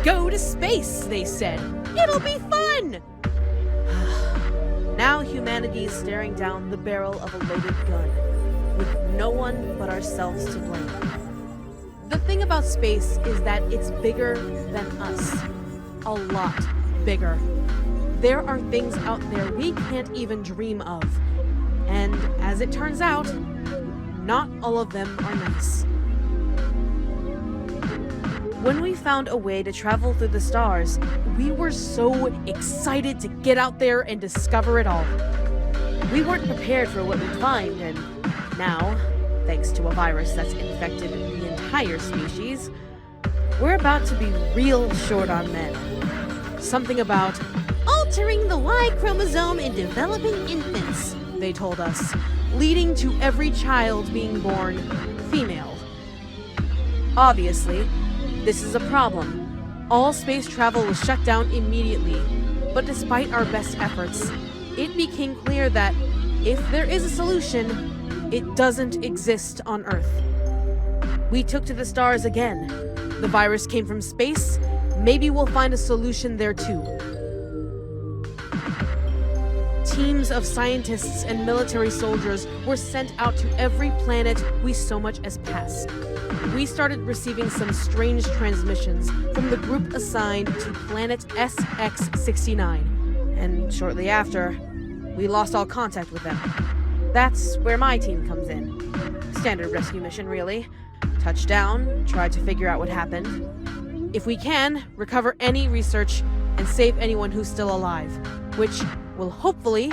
Go to space, they said. It'll be fun! Now humanity is staring down the barrel of a loaded gun, with no one but ourselves to blame. The thing about space is that it's bigger than us. A lot bigger. There are things out there we can't even dream of. And as it turns out, not all of them are nice. When we found a way to travel through the stars, we were so excited to get out there and discover it all. We weren't prepared for what we'd find, and now, thanks to a virus that's infected the entire species, we're about to be real short on men. Something about altering the Y chromosome in developing infants, they told us, leading to every child being born female. Obviously, this is a problem. All space travel was shut down immediately, but despite our best efforts, it became clear that if there is a solution, it doesn't exist on Earth. We took to the stars again. The virus came from space. Maybe we'll find a solution there too. Teams of scientists and military soldiers were sent out to every planet we so much as passed. We started receiving some strange transmissions from the group assigned to planet SX-69, and shortly after, we lost all contact with them. That's where my team comes in. Standard rescue mission, really. Touch down, try to figure out what happened. If we can, recover any research and save anyone who's still alive, which will hopefully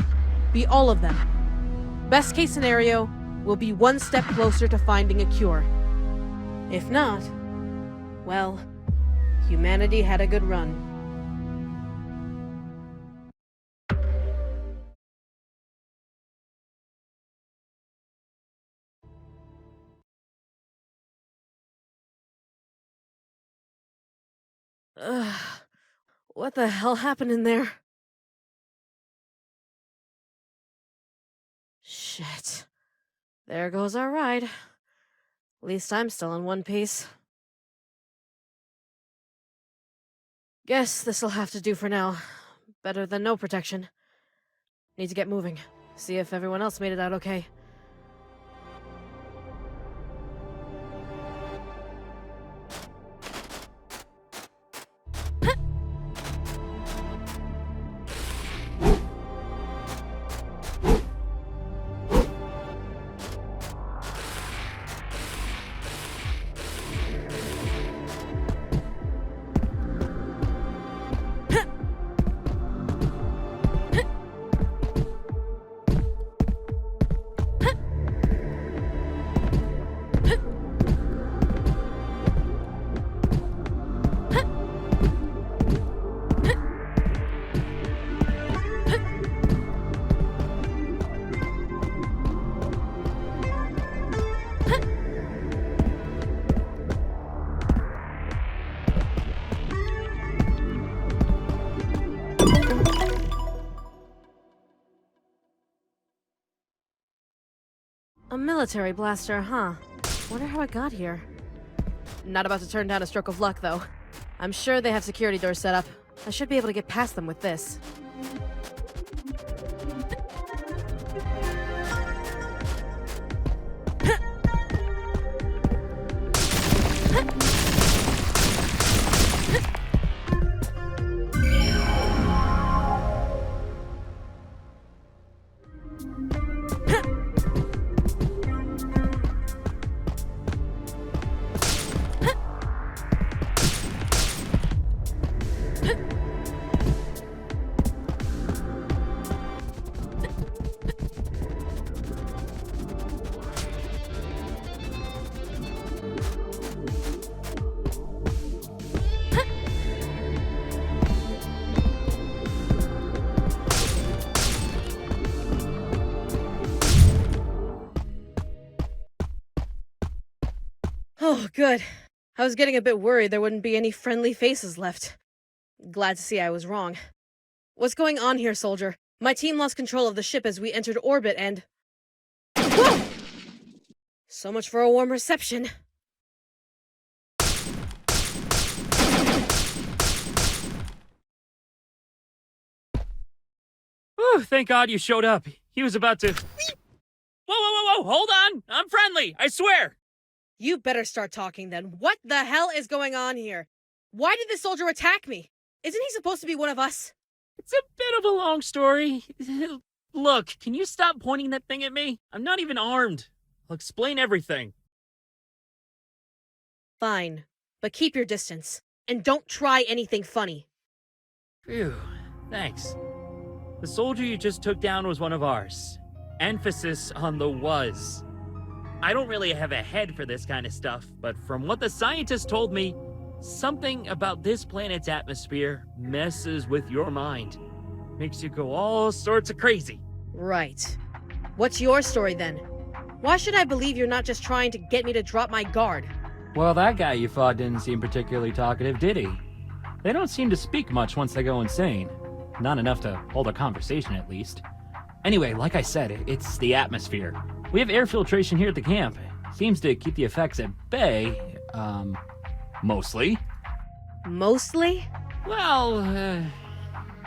be all of them. Best case scenario, we'll be one step closer to finding a cure. If not, well, humanity had a good run. What the hell happened in there? Shit. There goes our ride. At least I'm still in one piece. Guess this'll have to do for now. Better than no protection. Need to get moving. See if everyone else made it out okay. A military blaster, huh? Wonder how it got here. Not about to turn down a stroke of luck, though. I'm sure they have security doors set up. I should be able to get past them with this. Oh, good. I was getting a bit worried there wouldn't be any friendly faces left. Glad to see I was wrong. What's going on here, soldier? My team lost control of the ship as we entered orbit and... Whoa! So much for a warm reception. Phew, thank God you showed up. He was about to... Whoa, hold on! I'm friendly, I swear! You better start talking then. What the hell is going on here? Why did this soldier attack me? Isn't he supposed to be one of us? It's a bit of a long story. Look, can you stop pointing that thing at me? I'm not even armed. I'll explain everything. Fine, but keep your distance. And don't try anything funny. Phew, thanks. The soldier you just took down was one of ours. Emphasis on the was. I don't really have a head for this kind of stuff, but from what the scientist told me, something about this planet's atmosphere messes with your mind. Makes you go all sorts of crazy. Right. What's your story then? Why should I believe you're not just trying to get me to drop my guard? Well, that guy you fought didn't seem particularly talkative, did he? They don't seem to speak much once they go insane. Not enough to hold a conversation, at least. Anyway, like I said, it's the atmosphere. We have air filtration here at the camp. Seems to keep the effects at bay, mostly. Mostly? Well,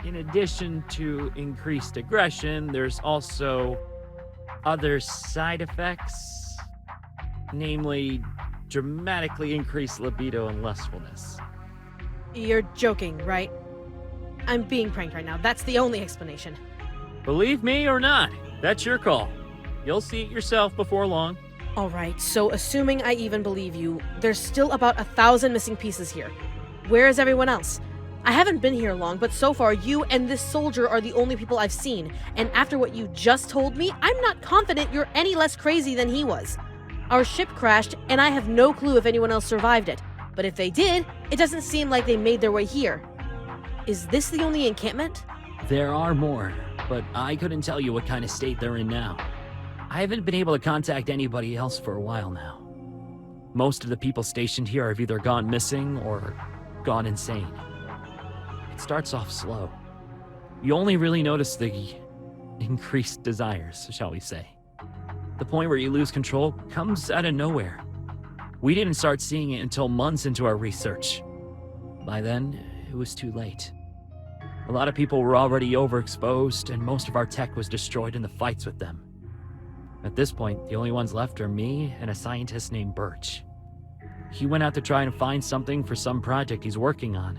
in addition to increased aggression, there's also other side effects. Namely, dramatically increased libido and lustfulness. You're joking, right? I'm being pranked right now. That's the only explanation. Believe me or not, that's your call. You'll see it yourself before long. Alright, so assuming I even believe you, there's still about 1,000 missing pieces here. Where is everyone else? I haven't been here long, but so far you and this soldier are the only people I've seen, and after what you just told me, I'm not confident you're any less crazy than he was. Our ship crashed, and I have no clue if anyone else survived it, but if they did, it doesn't seem like they made their way here. Is this the only encampment? There are more, but I couldn't tell you what kind of state they're in now. I haven't been able to contact anybody else for a while now. Most of the people stationed here have either gone missing or gone insane. It starts off slow. You only really notice the increased desires, shall we say. The point where you lose control comes out of nowhere. We didn't start seeing it until months into our research. By then, it was too late. A lot of people were already overexposed, and most of our tech was destroyed in the fights with them. At this point, the only ones left are me and a scientist named Birch. He went out to try and find something for some project he's working on.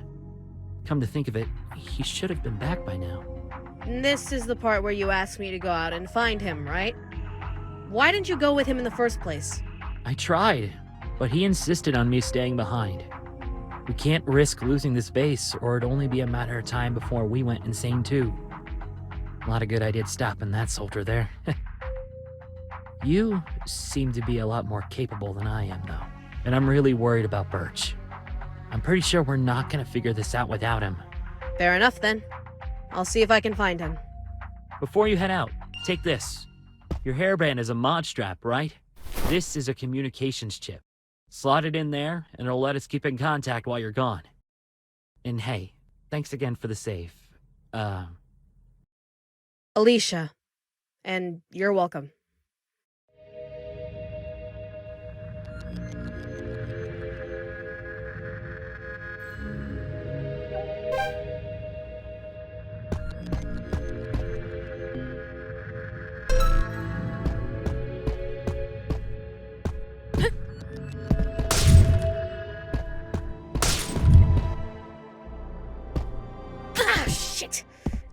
Come to think of it, he should have been back by now. This is the part where you asked me to go out and find him, right? Why didn't you go with him in the first place? I tried, but he insisted on me staying behind. We can't risk losing this base, or it'd only be a matter of time before we went insane too. A lot of good I did stopping that soldier there. You seem to be a lot more capable than I am, though. And I'm really worried about Birch. I'm pretty sure we're not gonna figure this out without him. Fair enough, then. I'll see if I can find him. Before you head out, take this. Your hairband is a mod strap, right? This is a communications chip. Slot it in there, and it'll let us keep in contact while you're gone. And hey, thanks again for the save. Alicia. And you're welcome.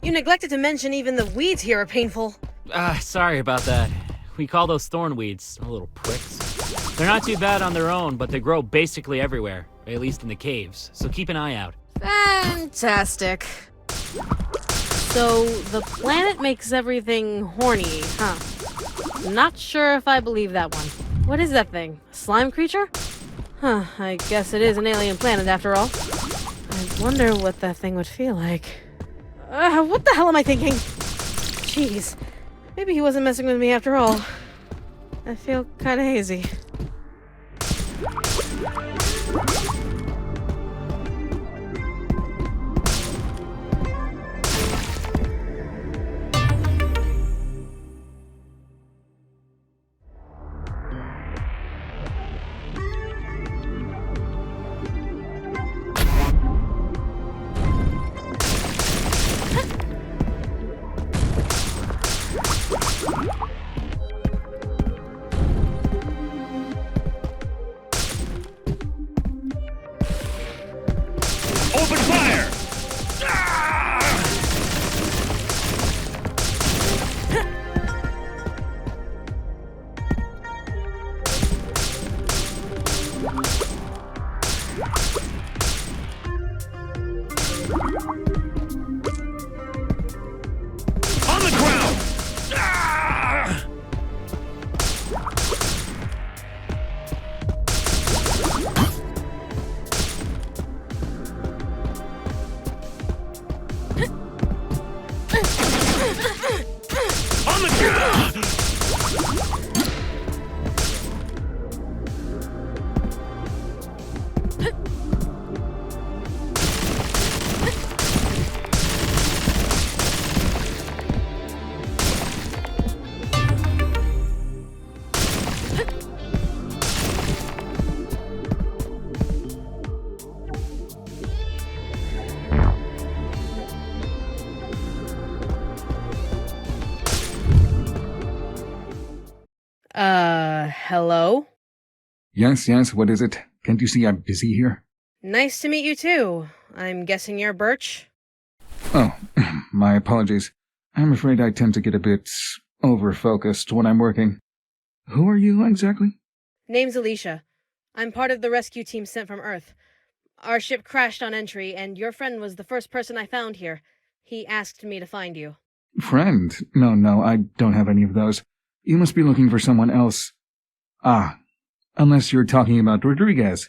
You neglected to mention even the weeds here are painful. Sorry about that. We call those thorn weeds, little pricks. They're not too bad on their own, but they grow basically everywhere, at least in the caves, so keep an eye out. Fantastic. So, the planet makes everything horny, huh? Not sure if I believe that one. What is that thing? A slime creature? Huh, I guess it is an alien planet after all. I wonder what that thing would feel like. What the hell am I thinking? Jeez. Maybe he wasn't messing with me after all. I feel kinda hazy. On the ground! Ah! On the ground! Hello? Yes, what is it? Can't you see I'm busy here? Nice to meet you too. I'm guessing you're Birch? Oh, my apologies. I'm afraid I tend to get a bit over-focused when I'm working. Who are you exactly? Name's Alicia. I'm part of the rescue team sent from Earth. Our ship crashed on entry, and your friend was the first person I found here. He asked me to find you. Friend? No, I don't have any of those. You must be looking for someone else. Ah, unless you're talking about Rodrigues.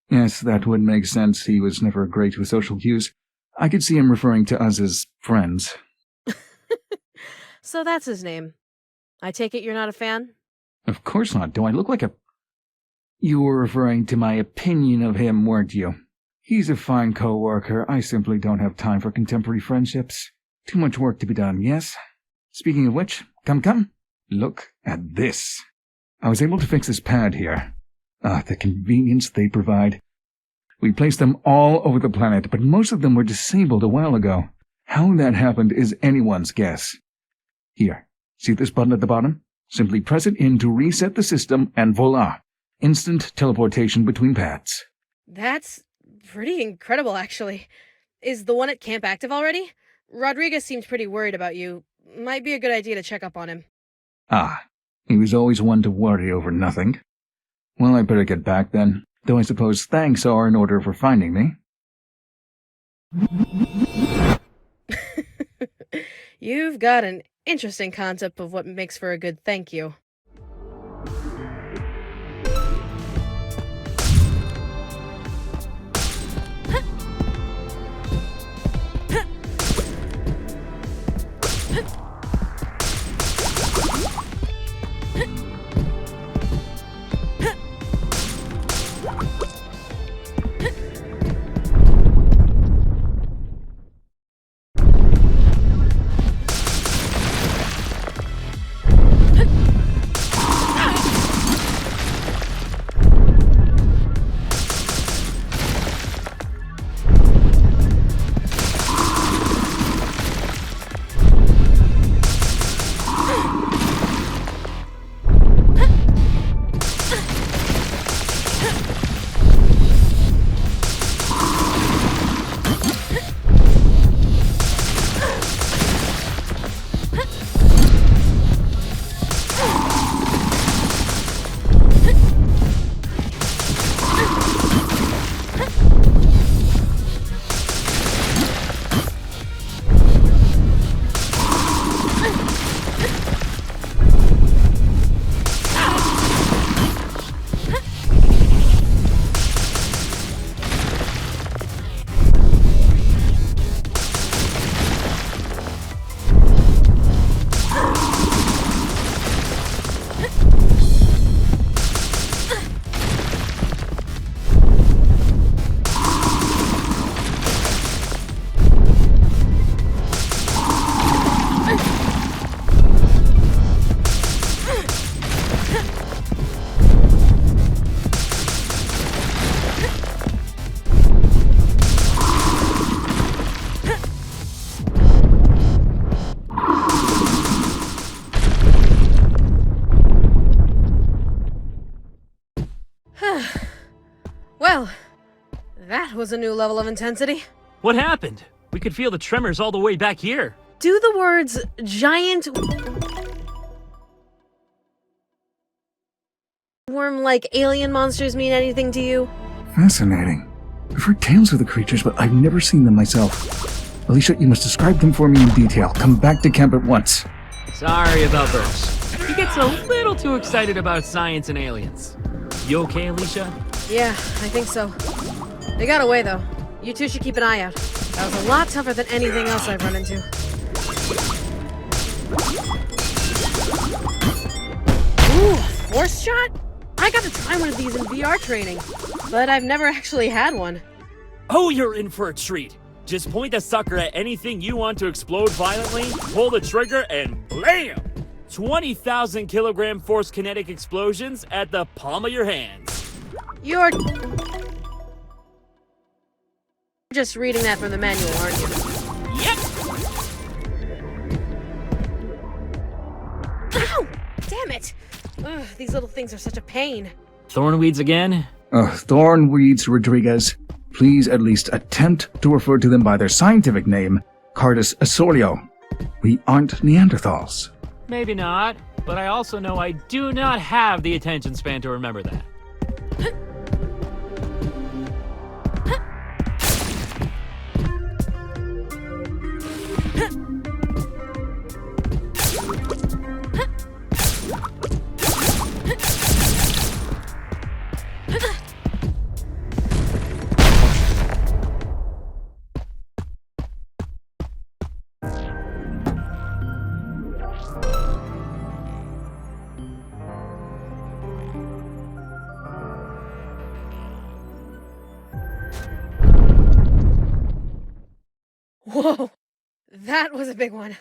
Yes, that would make sense. He was never great with social cues. I could see him referring to us as friends. So that's his name. I take it you're not a fan? Of course not. Do I look like a... You were referring to my opinion of him, weren't you? He's a fine co-worker. I simply don't have time for contemporary friendships. Too much work to be done, yes? Speaking of which, come. Look at this. I was able to fix this pad here. Ah, the convenience they provide. We placed them all over the planet, but most of them were disabled a while ago. How that happened is anyone's guess. Here, see this button at the bottom? Simply press it in to reset the system, and voila! Instant teleportation between pads. That's pretty incredible, actually. Is the one at camp active already? Rodrigues seems pretty worried about you. Might be a good idea to check up on him. Ah, he was always one to worry over nothing. Well, I better get back then, though I suppose thanks are in order for finding me. You've got an interesting concept of what makes for a good thank you. Well, that was a new level of intensity. What happened? We could feel the tremors all the way back here. Do the words giant Worm-like alien monsters mean anything to you? Fascinating. I've heard tales of the creatures, but I've never seen them myself. Alicia, you must describe them for me in detail. Come back to camp at once. Sorry about Birch. He gets a little too excited about science and aliens. You okay, Alicia? Yeah, I think so. They got away, though. You two should keep an eye out. That was a lot tougher than anything else I've run into. Ooh, force shot? I got to try one of these in VR training, but I've never actually had one. Oh, you're in for a treat. Just point the sucker at anything you want to explode violently, pull the trigger, and blam! 20,000 kilogram force kinetic explosions at the palm of your hands. You're just reading that from the manual, aren't you? Yep! Ow! Damn it! Ugh, these little things are such a pain. Thornweeds again? Thornweeds, Rodrigues. Please at least attempt to refer to them by their scientific name, Cardus asolio. We aren't Neanderthals. Maybe not, but I also know I do not have the attention span to remember that. Whoa, that was a big one.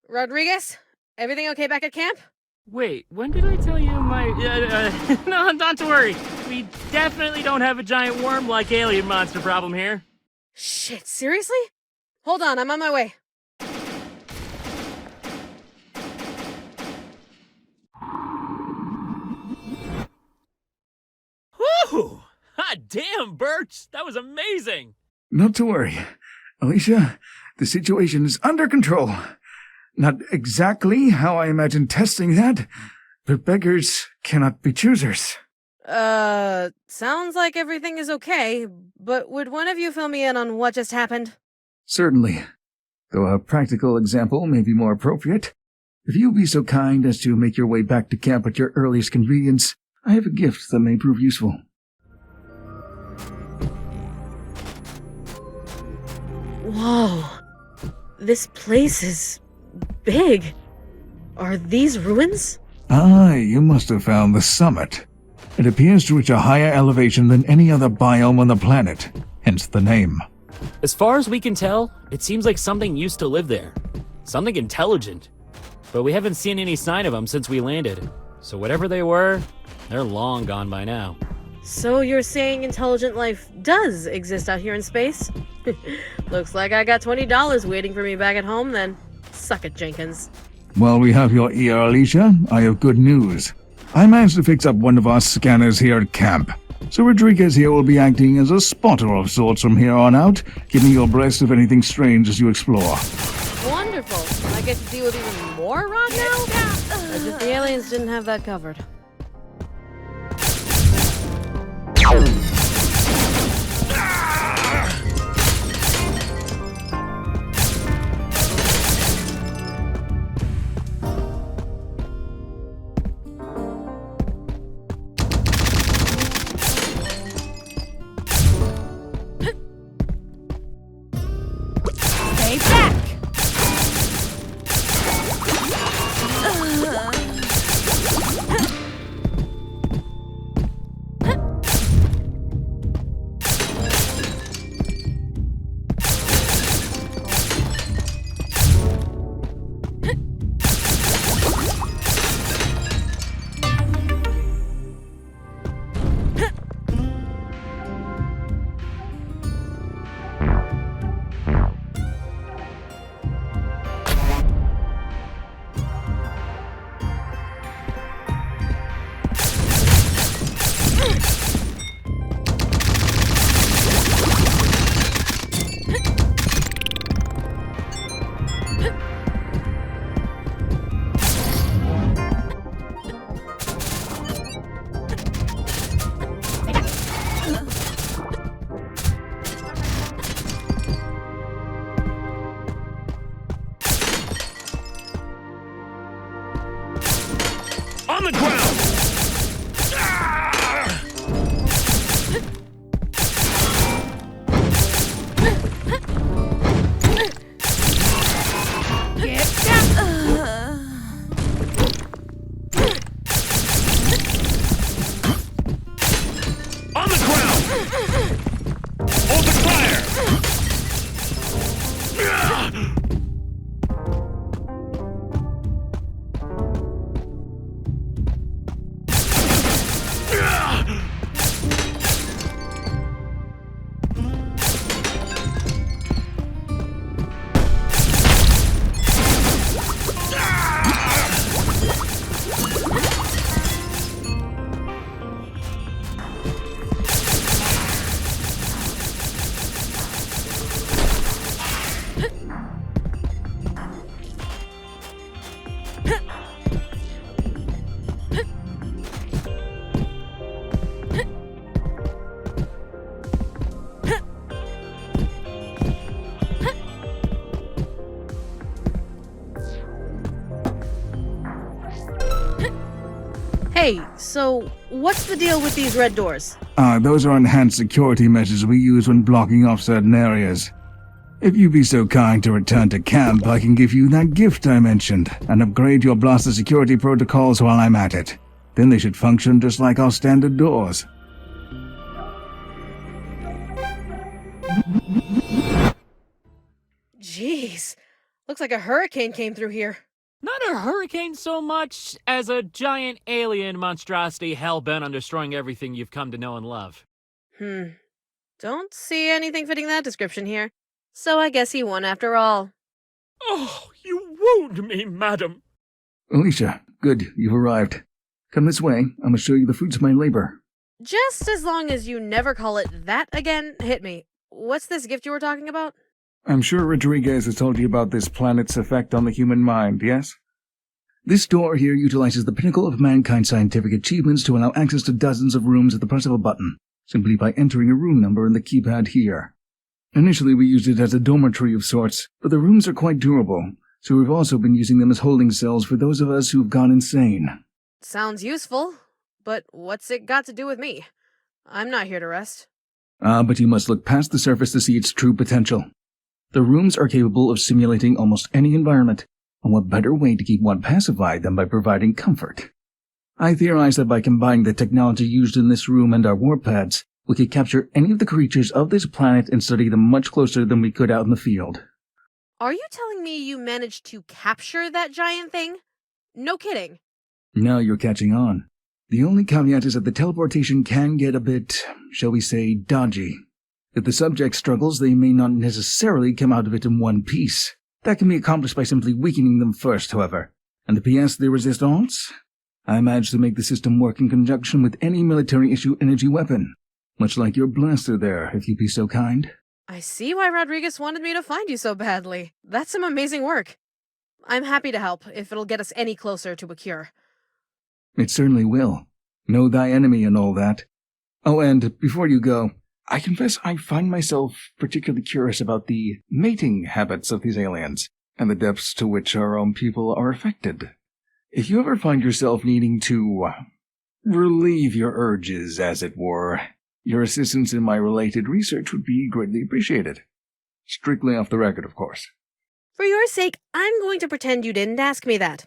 Rodrigues, everything okay back at camp? Wait, when did I tell you my... no, not to worry. We definitely don't have a giant worm-like alien monster problem here. Shit, seriously? Hold on, I'm on my way. Whew! Hot damn, Birch! That was amazing! Not to worry. Alicia, the situation is under control. Not exactly how I imagine testing that, but beggars cannot be choosers. Sounds like everything is okay, but would one of you fill me in on what just happened? Certainly. Though a practical example may be more appropriate. If you'll be so kind as to make your way back to camp at your earliest convenience, I have a gift that may prove useful. Whoa. This place is big. Are these ruins? Aye, you must have found the summit. It appears to reach a higher elevation than any other biome on the planet, hence the name. As far as we can tell, it seems like something used to live there. Something intelligent. But we haven't seen any sign of them since we landed. So whatever they were, they're long gone by now. So you're saying intelligent life does exist out here in space? Looks like I got $20 waiting for me back at home then. Suck it, Jenkins. While we have your ear, Alicia, I have good news. I managed to fix up one of our scanners here at camp. So Rodrigues here will be acting as a spotter of sorts from here on out, keeping you abreast of anything strange as you explore. Wonderful. I get to deal with even more rot now? As if the aliens didn't have that covered. Stay back! So, what's the deal with these red doors? Those are enhanced security measures we use when blocking off certain areas. If you'd be so kind to return to camp, I can give you that gift I mentioned, and upgrade your blaster security protocols while I'm at it. Then they should function just like our standard doors. Jeez, looks like a hurricane came through here. Not a hurricane so much as a giant alien monstrosity hell-bent on destroying everything you've come to know and love. Don't see anything fitting that description here. So I guess he won after all. Oh, you wound me, madam. Alicia, good, you've arrived. Come this way, I'm gonna show you the fruits of my labor. Just as long as you never call it that again, hit me. What's this gift you were talking about? I'm sure Rodrigues has told you about this planet's effect on the human mind, yes? This door here utilizes the pinnacle of mankind's scientific achievements to allow access to dozens of rooms at the press of a button, simply by entering a room number in the keypad here. Initially we used it as a dormitory of sorts, but the rooms are quite durable, so we've also been using them as holding cells for those of us who've gone insane. Sounds useful, but what's it got to do with me? I'm not here to rest. But you must look past the surface to see its true potential. The rooms are capable of simulating almost any environment, and what better way to keep one pacified than by providing comfort? I theorize that by combining the technology used in this room and our warp pads, we could capture any of the creatures of this planet and study them much closer than we could out in the field. Are you telling me you managed to capture that giant thing? No kidding. Now you're catching on. The only caveat is that the teleportation can get a bit, shall we say, dodgy. If the subject struggles, they may not necessarily come out of it in one piece. That can be accomplished by simply weakening them first, however. And the pièce de résistance? I managed to make the system work in conjunction with any military-issue energy weapon. Much like your blaster there, if you'd be so kind. I see why Rodrigues wanted me to find you so badly. That's some amazing work. I'm happy to help, if it'll get us any closer to a cure. It certainly will. Know thy enemy and all that. Oh, and before you go, I confess I find myself particularly curious about the mating habits of these aliens, and the depths to which our own people are affected. If you ever find yourself needing to relieve your urges, as it were, your assistance in my related research would be greatly appreciated. Strictly off the record, of course. For your sake, I'm going to pretend you didn't ask me that.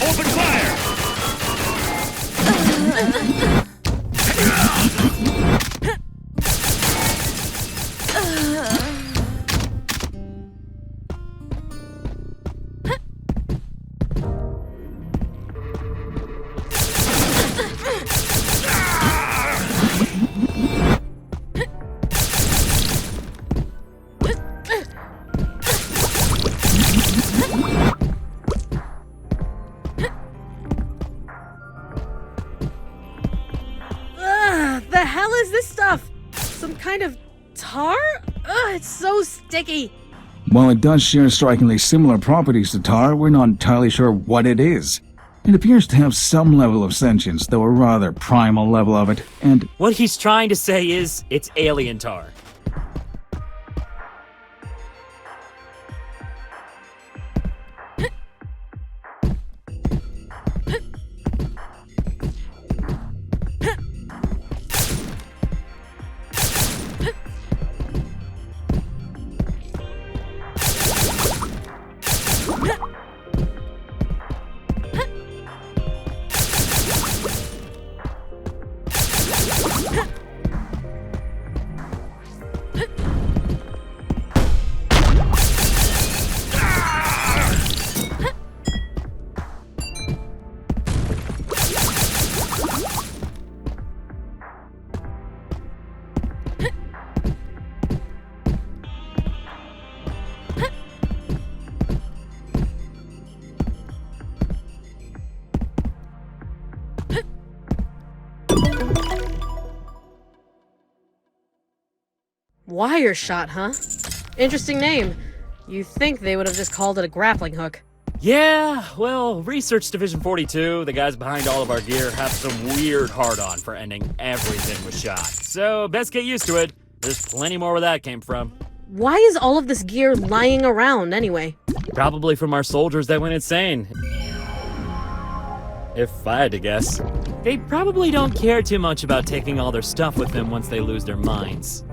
Open fire! The hell is this stuff? Some kind of tar? Ugh, it's so sticky. While it does share strikingly similar properties to tar, we're not entirely sure what it is. It appears to have some level of sentience, though a rather primal level of it, and What he's trying to say is, it's alien tar. Wire shot, huh? Interesting name. You'd think they would have just called it a grappling hook. Yeah, well, Research Division 42, the guys behind all of our gear, have some weird hard-on for ending everything with shot. So, best get used to it. There's plenty more where that came from. Why is all of this gear lying around, anyway? Probably from our soldiers that went insane. If I had to guess. They probably don't care too much about taking all their stuff with them once they lose their minds.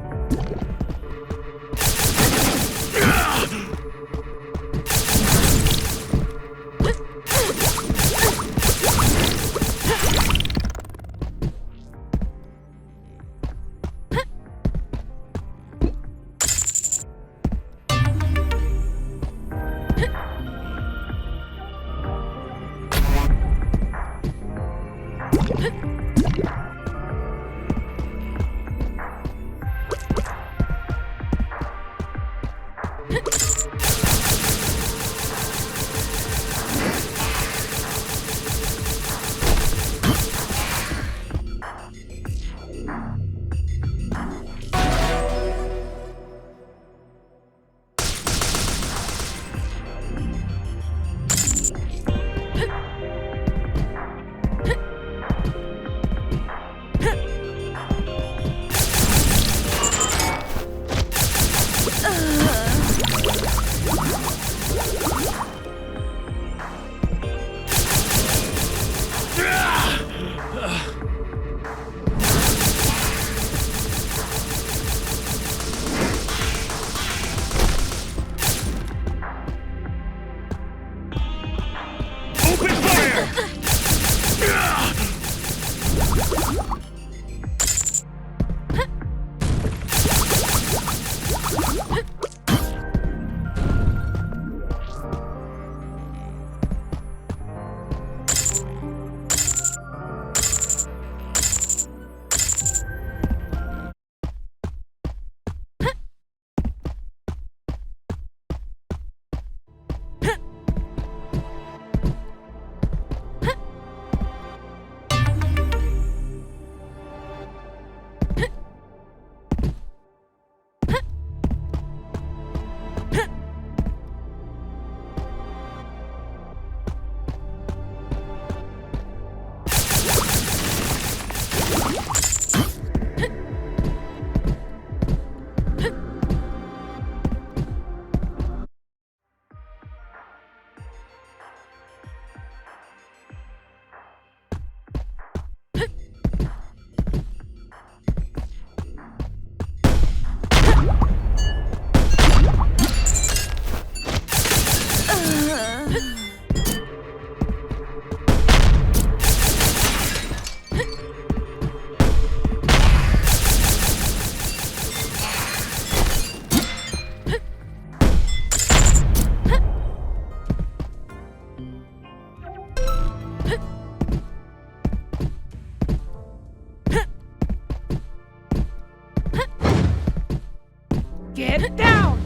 Get down!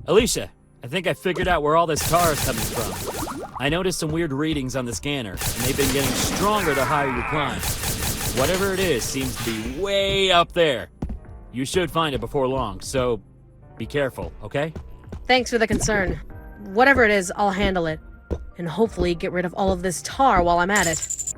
Alicia, I think I figured out where all this tar is coming from. I noticed some weird readings on the scanner, and they've been getting stronger the higher you climb. Whatever it is seems to be way up there. You should find it before long, so be careful, okay? Thanks for the concern. Whatever it is, I'll handle it. And hopefully get rid of all of this tar while I'm at it.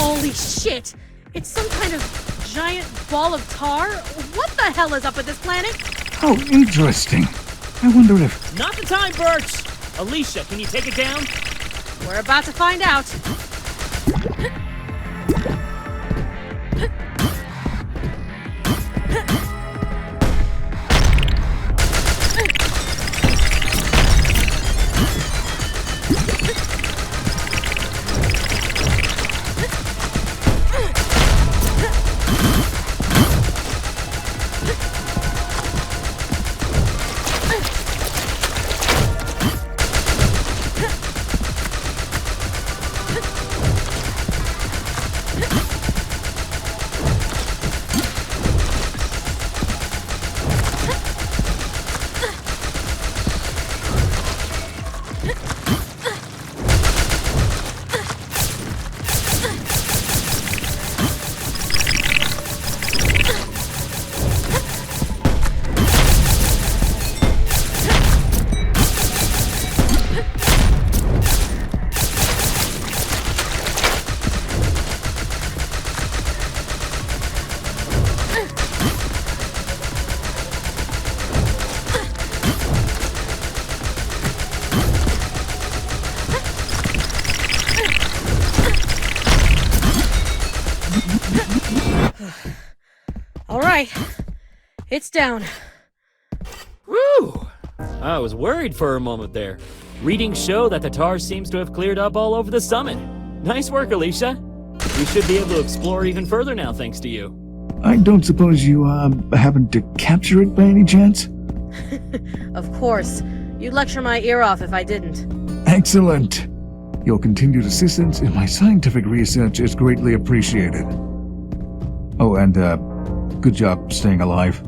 Holy shit! It's some kind of giant ball of tar? What the hell is up with this planet? How interesting. I wonder if... Not the time, Birch! Alicia, can you take it down? We're about to find out. All right, it's down. Woo! I was worried for a moment there. Readings show that the tar seems to have cleared up all over the summit. Nice work, Alicia. We should be able to explore even further now thanks to you. I don't suppose you, happened to capture it by any chance? Of course. You'd lecture my ear off if I didn't. Excellent. Your continued assistance in my scientific research is greatly appreciated. Oh, and, good job staying alive.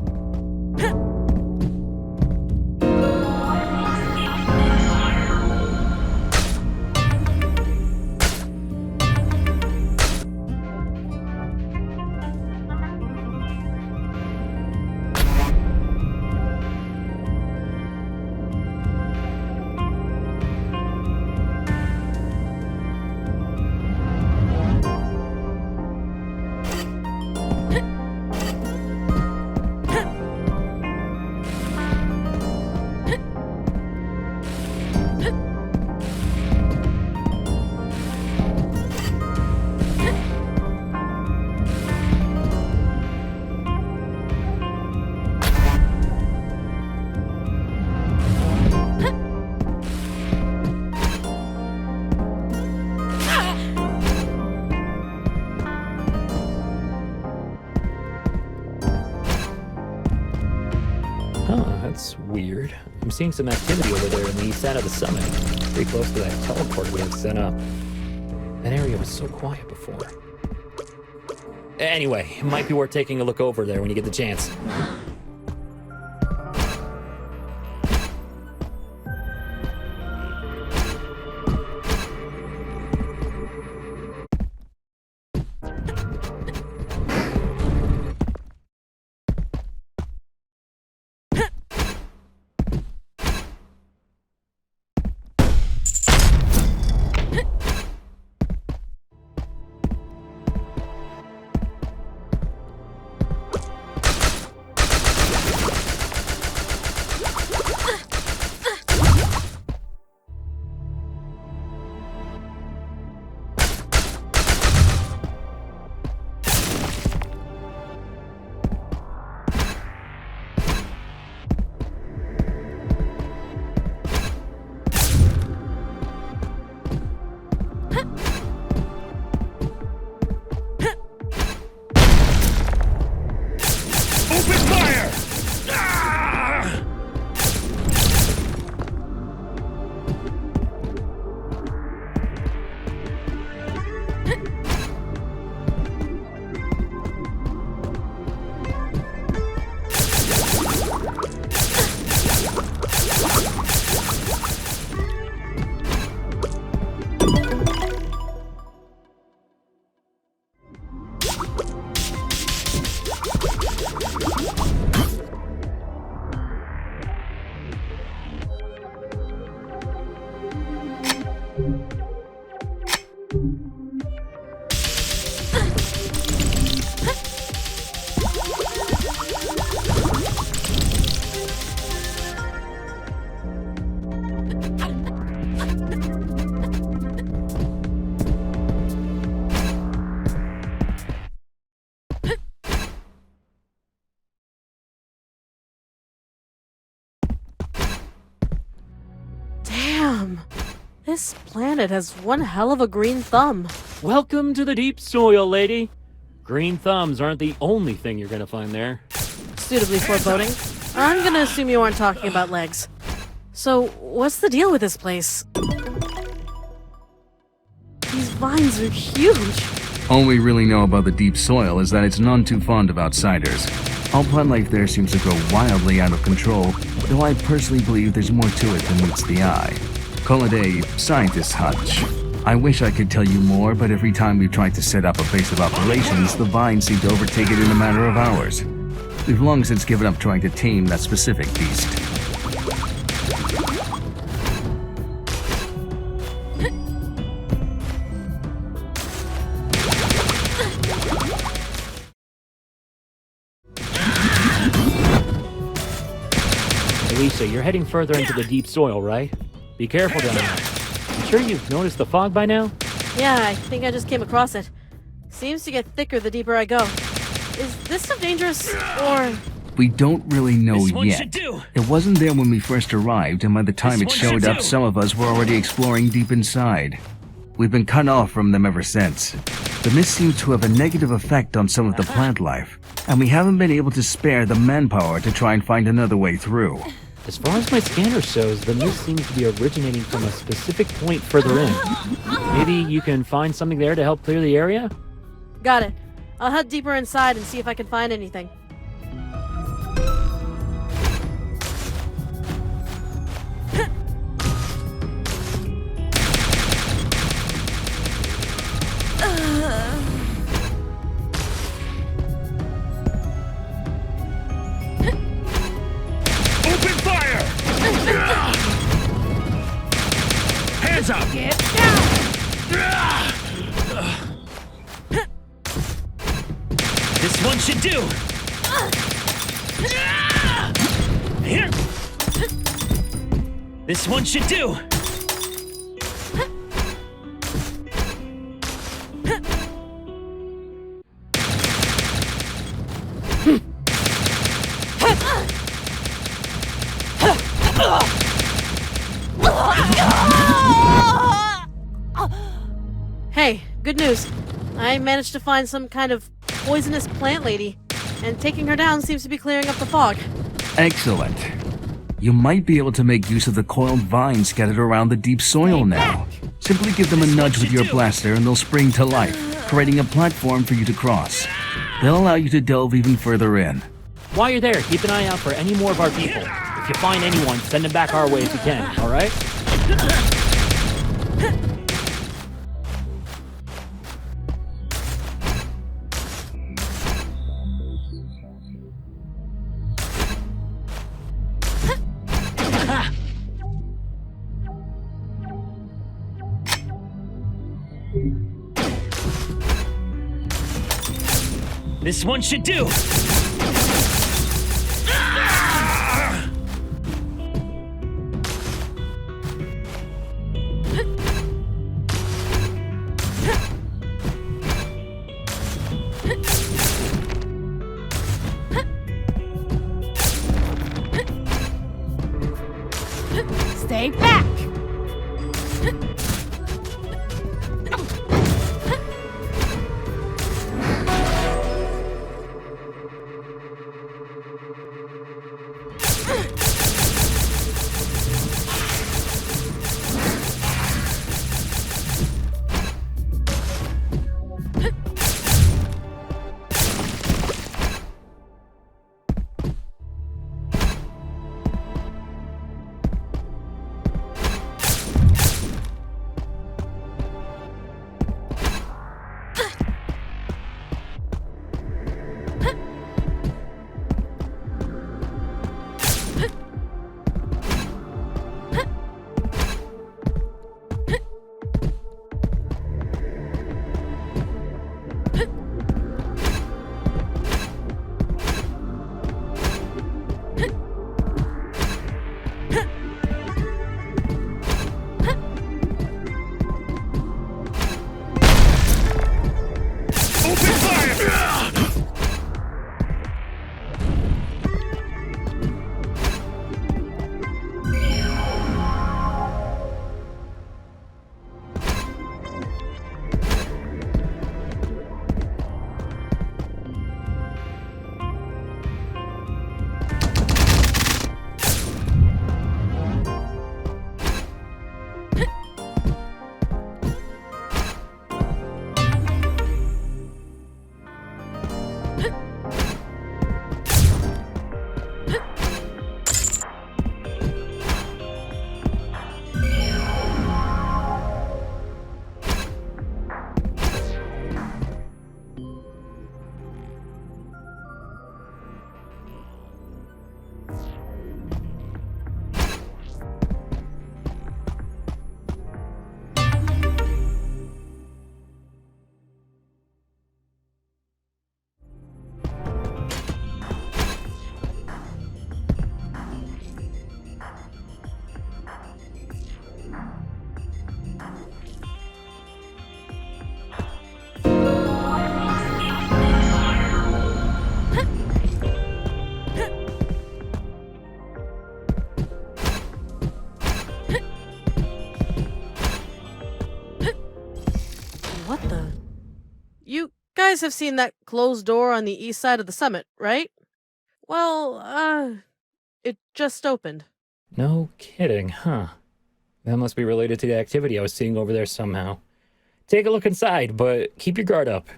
weird. I'm seeing some activity over there in the east side of the summit, pretty close to that teleport we had set up. That area was so quiet before. Anyway, it might be worth taking a look over there when you get the chance. This planet has one hell of a green thumb. Welcome to the deep soil, lady. Green thumbs aren't the only thing you're gonna find there. Suitably foreboding. I'm gonna assume you aren't talking about legs. So, what's the deal with this place? These vines are huge. All we really know about the deep soil is that it's none too fond of outsiders. All plant life there seems to grow wildly out of control, though I personally believe there's more to it than meets the eye. Call it a scientist's hunch. I wish I could tell you more, but every time we've tried to set up a base of operations, the vines seem to overtake it in a matter of hours. We've long since given up trying to tame that specific beast. Alicia, you're heading further into the deep soil, right? Be careful down there. You sure you've noticed the fog by now? Yeah, I think I just came across it. Seems to get thicker the deeper I go. Is this stuff dangerous, or...? We don't really know This one yet. should do. It wasn't there when we first arrived, and by the time This it one showed should up, do. some of us were already exploring deep inside. We've been cut off from them ever since. The mist seems to have a negative effect on some of the plant life, and we haven't been able to spare the manpower to try and find another way through. As far as my scanner shows, the mist seems to be originating from a specific point further in. Maybe you can find something there to help clear the area? Got it. I'll head deeper inside and see if I can find anything. Open fire! Hands up! Get down! This one should do! Here! This one should do! Hey, good news. I managed to find some kind of poisonous plant lady, and taking her down seems to be clearing up the fog. Excellent. You might be able to make use of the coiled vines scattered around the deep soil now. Simply give them a nudge with your blaster and they'll spring to life, creating a platform for you to cross. They'll allow you to delve even further in. While you're there, keep an eye out for any more of our people. If you find anyone, send them back our way if you can, alright? This one should do! Stay back! What the? You guys have seen that closed door on the east side of the summit, right? Well, it just opened. No kidding, huh? That must be related to the activity I was seeing over there somehow. Take a look inside, but keep your guard up.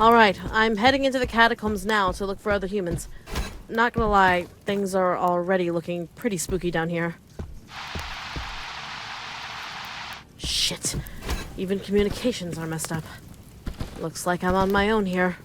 Alright, I'm heading into the catacombs now to look for other humans. Not gonna lie, things are already looking pretty spooky down here. Shit. Even communications are messed up. Looks like I'm on my own here.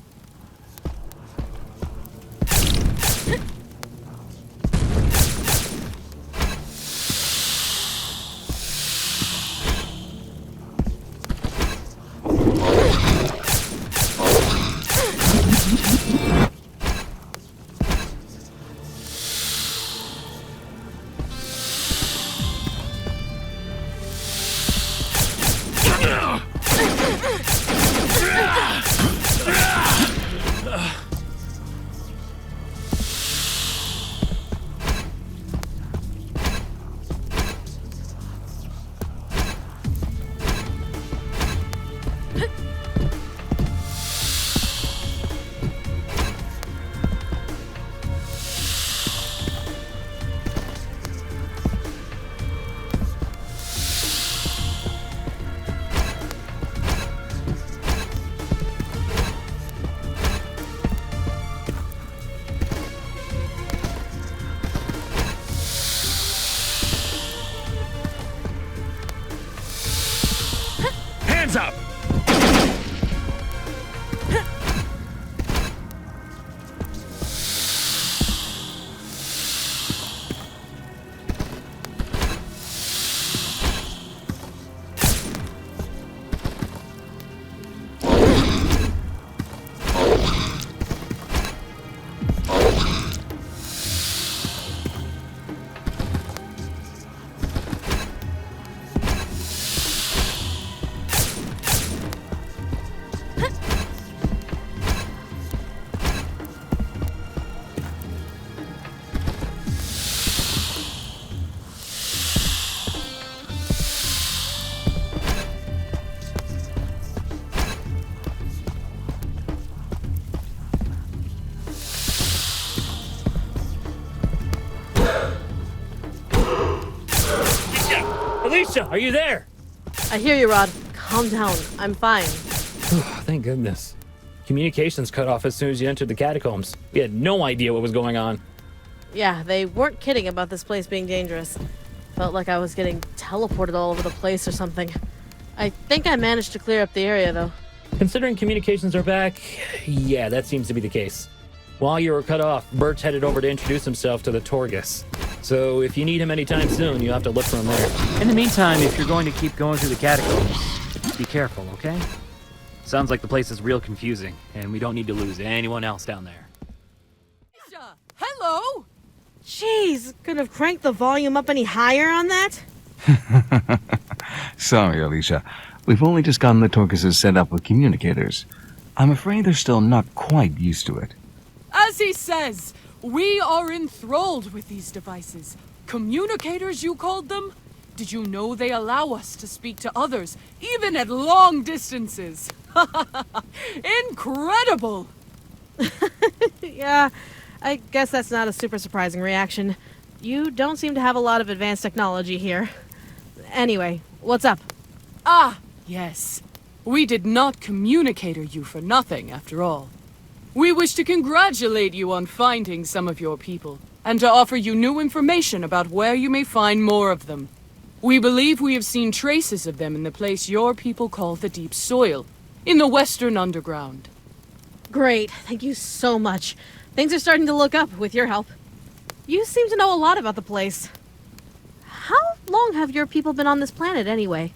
Hands up! Alicia, are you there? I hear you, Rod. Calm down. I'm fine. Thank goodness. Communications cut off as soon as you entered the catacombs. We had no idea what was going on. Yeah, they weren't kidding about this place being dangerous. Felt like I was getting teleported all over the place or something. I think I managed to clear up the area, though. Considering communications are back, yeah, that seems to be the case. While you were cut off, Birch headed over to introduce himself to the Torgus. So if you need him anytime soon, you'll have to look for him there. In the meantime, if you're going to keep going through the catacombs, be careful, okay? Sounds like the place is real confusing, and we don't need to lose anyone else down there. Hello? Jeez, could have cranked the volume up any higher on that? Sorry, Alicia. We've only just gotten the Torguses set up with communicators. I'm afraid they're still not quite used to it. As he says, we are enthralled with these devices. Communicators, you called them? Did you know they allow us to speak to others, even at long distances? Incredible! Yeah, I guess that's not a super surprising reaction. You don't seem to have a lot of advanced technology here. Anyway, what's up? Ah, yes. We did not communicator you for nothing, after all. We wish to congratulate you on finding some of your people, and to offer you new information about where you may find more of them. We believe we have seen traces of them in the place your people call the Deep Soil, in the Western Underground. Great, thank you so much. Things are starting to look up with your help. You seem to know a lot about the place. How long have your people been on this planet, anyway?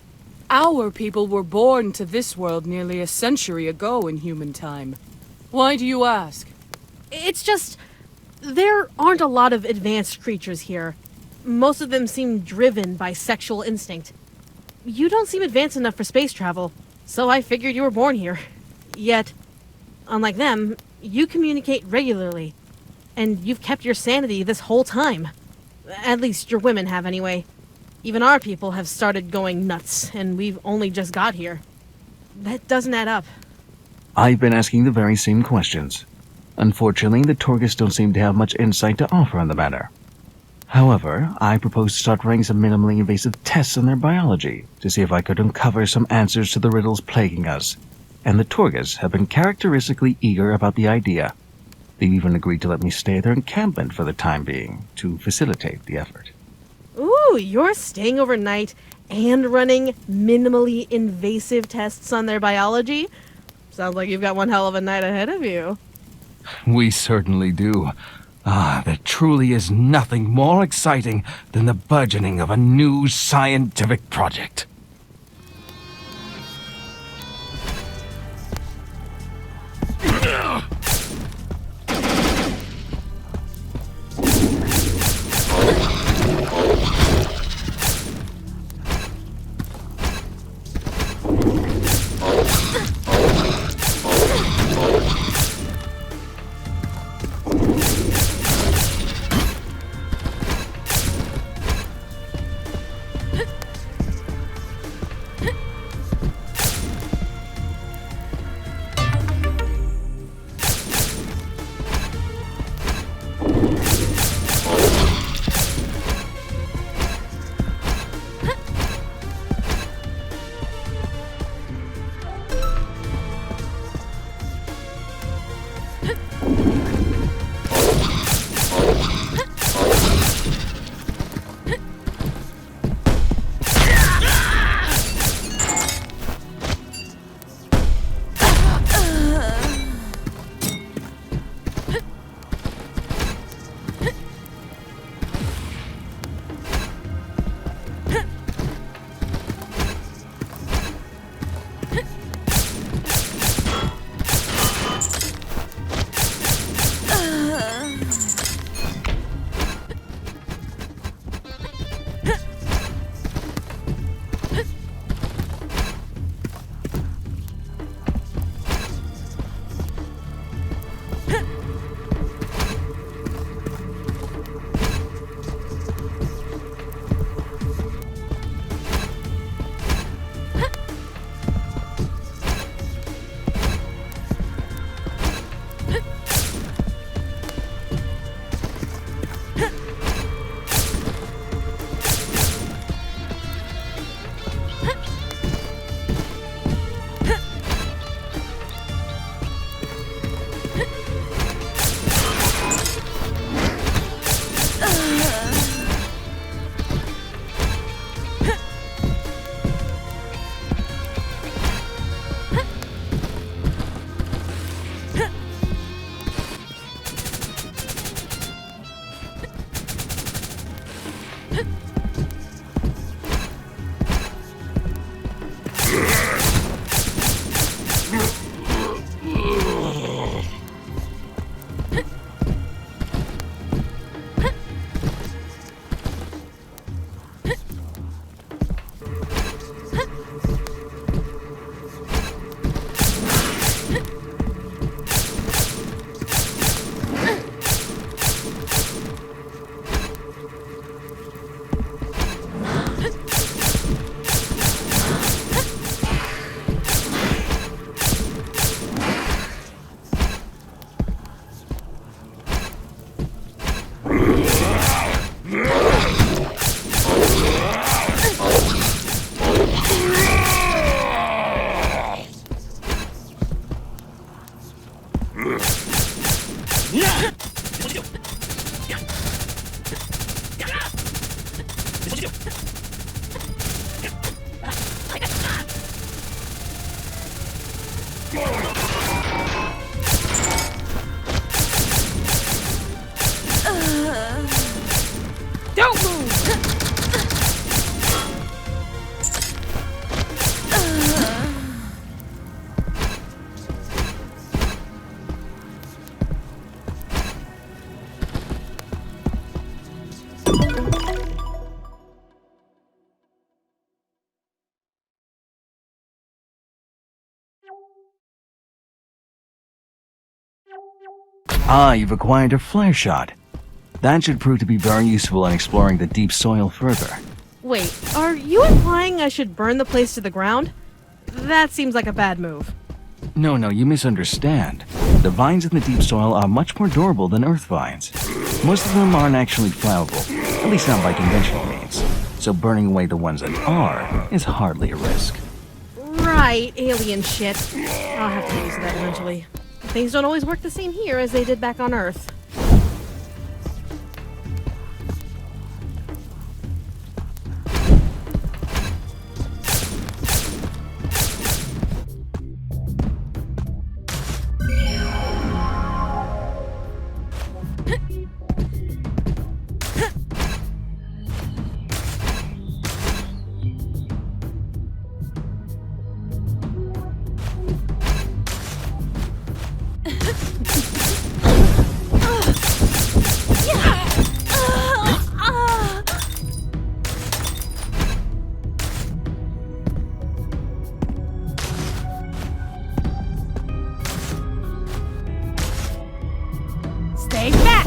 Our people were born to this world nearly a century ago in human time. Why do you ask? It's just, there aren't a lot of advanced creatures here. Most of them seem driven by sexual instinct. You don't seem advanced enough for space travel, so I figured you were born here. Yet, unlike them, you communicate regularly, and you've kept your sanity this whole time. At least your women have, anyway. Even our people have started going nuts, and we've only just got here. That doesn't add up. I've been asking the very same questions. Unfortunately, the Torgus don't seem to have much insight to offer on the matter. However, I propose to start running some minimally invasive tests on their biology to see if I could uncover some answers to the riddles plaguing us. And the Torgus have been characteristically eager about the idea. They've even agreed to let me stay at their encampment for the time being to facilitate the effort. Ooh, you're staying overnight and running minimally invasive tests on their biology? Sounds like you've got one hell of a night ahead of you. We certainly do. There truly is nothing more exciting than the burgeoning of a new scientific project. Don't move! Ah, you've acquired a flare shot. That should prove to be very useful in exploring the deep soil further. Wait, are you implying I should burn the place to the ground? That seems like a bad move. No, you misunderstand. The vines in the deep soil are much more durable than earth vines. Most of them aren't actually flammable, at least not by conventional means. So burning away the ones that are is hardly a risk. Right, alien shit. I'll have to get used to that eventually. Things don't always work the same here as they did back on Earth. Stay back!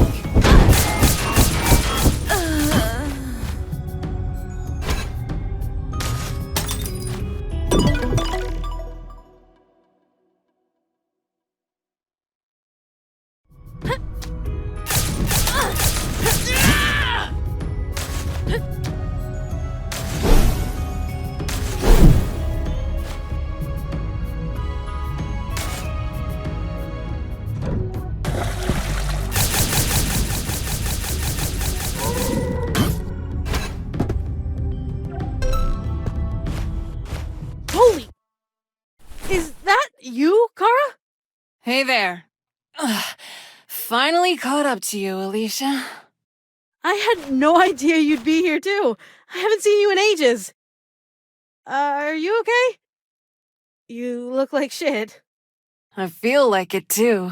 Holy! Is that you, Kara? Hey there. Finally caught up to you, Alicia. I had no idea you'd be here too. I haven't seen you in ages. Are you okay? You look like shit. I feel like it too.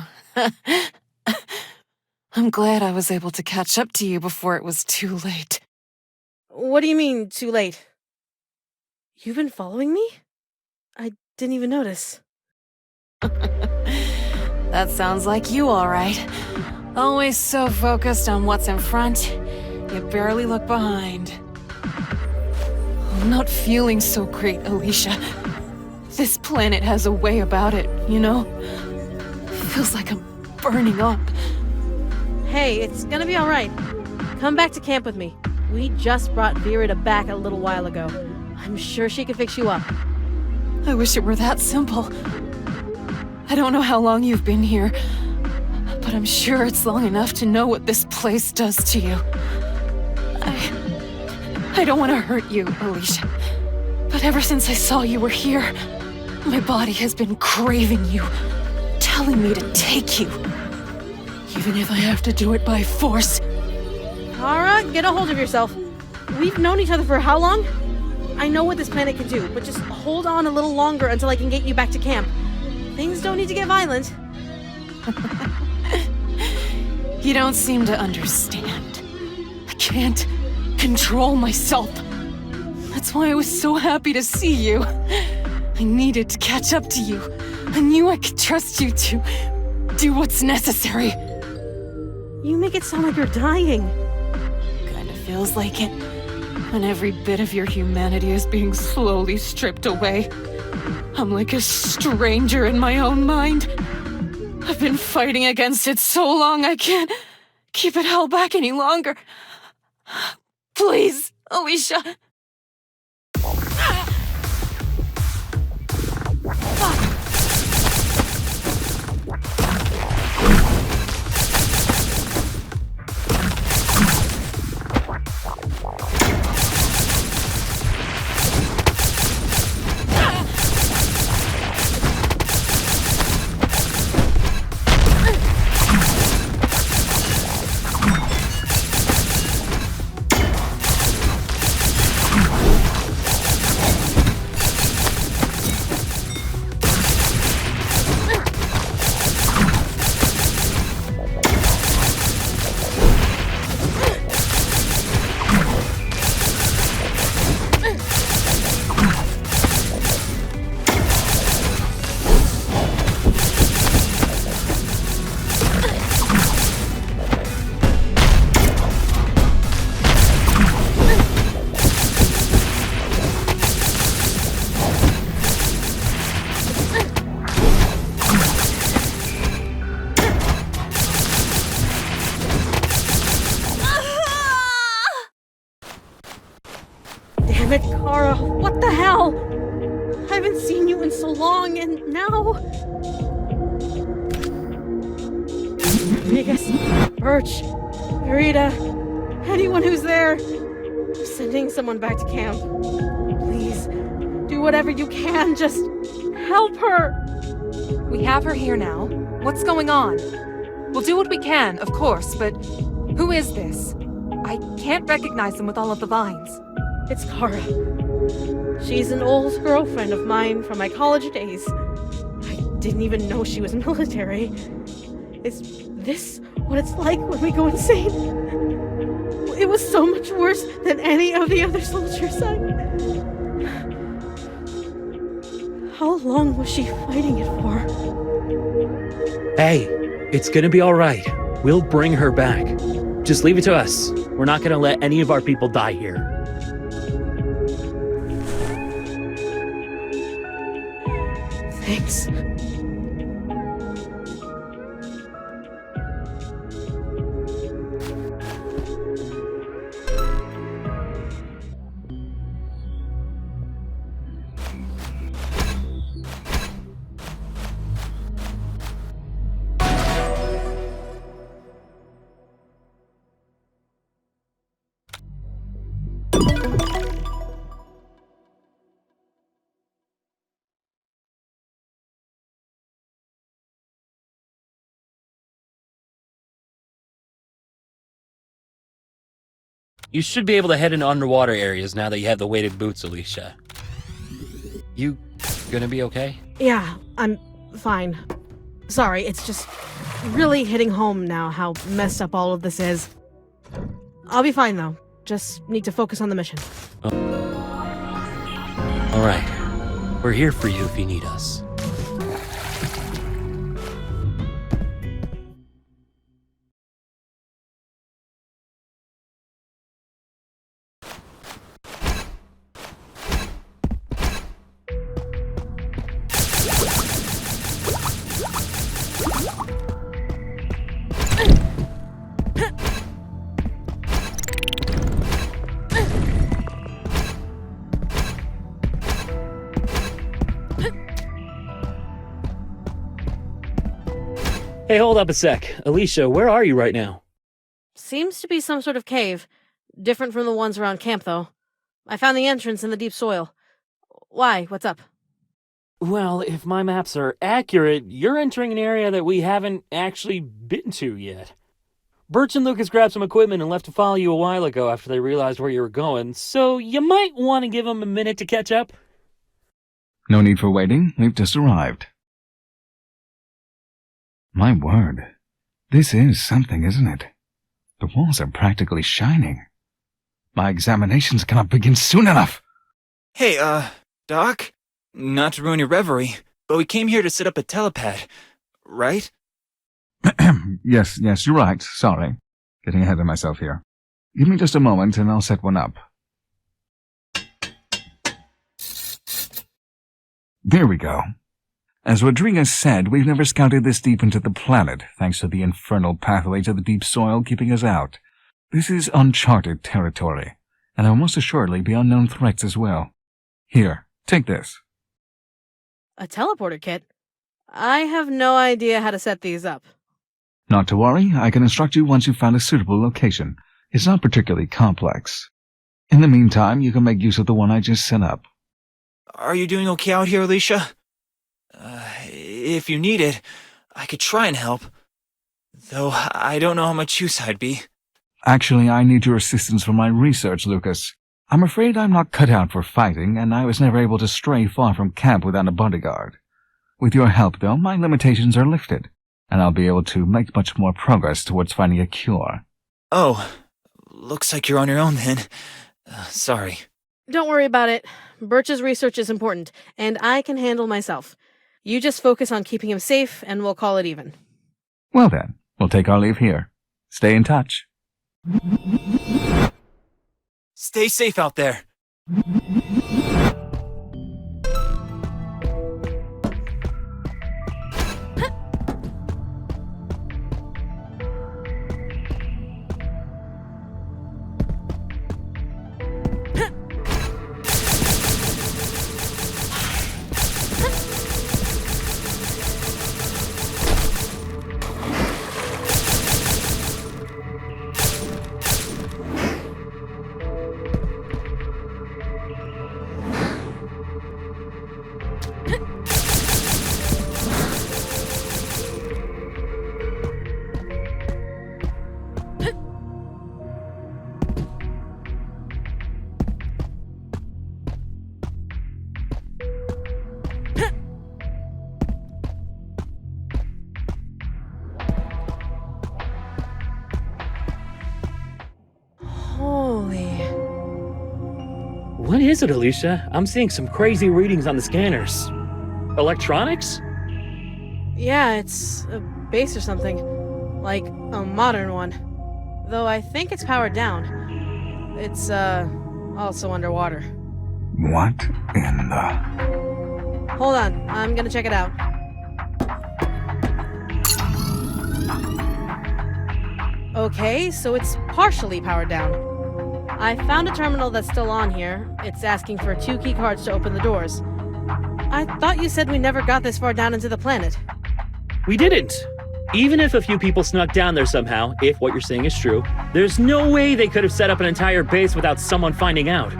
I'm glad I was able to catch up to you before it was too late. What do you mean, too late? You've been following me? I didn't even notice. That sounds like you, all right. Always so focused on what's in front, you barely look behind. I'm not feeling so great, Alicia. This planet has a way about it, you know? Feels like I'm burning up. Hey, it's gonna be alright. Come back to camp with me. We just brought Virida back a little while ago. I'm sure she can fix you up. I wish it were that simple. I don't know how long you've been here, but I'm sure it's long enough to know what this place does to you. I don't want to hurt you, Alicia, but ever since I saw you were here, my body has been craving you, telling me to take you, even if I have to do it by force. Kara, get a hold of yourself. We've known each other for how long? I know what this planet can do, but just hold on a little longer until I can get you back to camp. Things don't need to get violent. You don't seem to understand. I can't control myself. That's why I was so happy to see you. I needed to catch up to you. I knew I could trust you to do what's necessary. You make it sound like you're dying. Kinda feels like it, when every bit of your humanity is being slowly stripped away. I'm like a stranger in my own mind. I've been fighting against it so long I can't keep it held back any longer. Please, Alicia. seen you in so long, and now... Rodrigues, Birch, Rita, anyone who's there. I'm sending someone back to camp. Please, do whatever you can, just help her. We have her here now. What's going on? We'll do what we can, of course, but who is this? I can't recognize them with all of the vines. It's Kara. She's an old girlfriend of mine from my college days. I didn't even know she was military. Is this what it's like when we go insane? It was so much worse than any of the other soldiers. How long was she fighting it for? Hey, it's gonna be alright. We'll bring her back. Just leave it to us. We're not gonna let any of our people die here. Thanks. You should be able to head into underwater areas now that you have the weighted boots, Alicia. You gonna be okay? Yeah, I'm fine. Sorry, it's just really hitting home now how messed up all of this is. I'll be fine though. Just need to focus on the mission. Alright. We're here for you if you need us. Hey, hold up a sec. Alicia, where are you right now? Seems to be some sort of cave. Different from the ones around camp, though. I found the entrance in the deep soil. Why? What's up? Well, if my maps are accurate, you're entering an area that we haven't actually been to yet. Birch and Lucas grabbed some equipment and left to follow you a while ago after they realized where you were going, so you might want to give them a minute to catch up. No need for waiting. We've just arrived. My word. This is something, isn't it? The walls are practically shining. My examinations cannot begin soon enough. Hey, Doc? Not to ruin your reverie, but we came here to set up a telepad, right? Yes, you're right. Sorry. Getting ahead of myself here. Give me just a moment and I'll set one up. There we go. As Rodrigues said, we've never scouted this deep into the planet, thanks to the infernal pathway to the deep soil keeping us out. This is uncharted territory, and there will most assuredly be unknown threats as well. Here, take this. A teleporter kit? I have no idea how to set these up. Not to worry, I can instruct you once you've found a suitable location. It's not particularly complex. In the meantime, you can make use of the one I just set up. Are you doing okay out here, Alicia? If you need it, I could try and help. Though I don't know how much use I'd be. Actually, I need your assistance for my research, Lucas. I'm afraid I'm not cut out for fighting, and I was never able to stray far from camp without a bodyguard. With your help, though, my limitations are lifted, and I'll be able to make much more progress towards finding a cure. Oh, looks like you're on your own then. Sorry. Don't worry about it. Birch's research is important, and I can handle myself. You just focus on keeping him safe, and we'll call it even. Well then, we'll take our leave here. Stay in touch. Stay safe out there. is it, Alicia? I'm seeing some crazy readings on the scanners. Electronics? Yeah, it's a base or something. Like a modern one. Though I think it's powered down. It's, also underwater. What in the... Hold on, I'm gonna check it out. Okay, so it's partially powered down. I found a terminal that's still on here. It's asking for 2 keycards to open the doors. I thought you said we never got this far down into the planet. We didn't. Even if a few people snuck down there somehow, if what you're saying is true, there's no way they could have set up an entire base without someone finding out.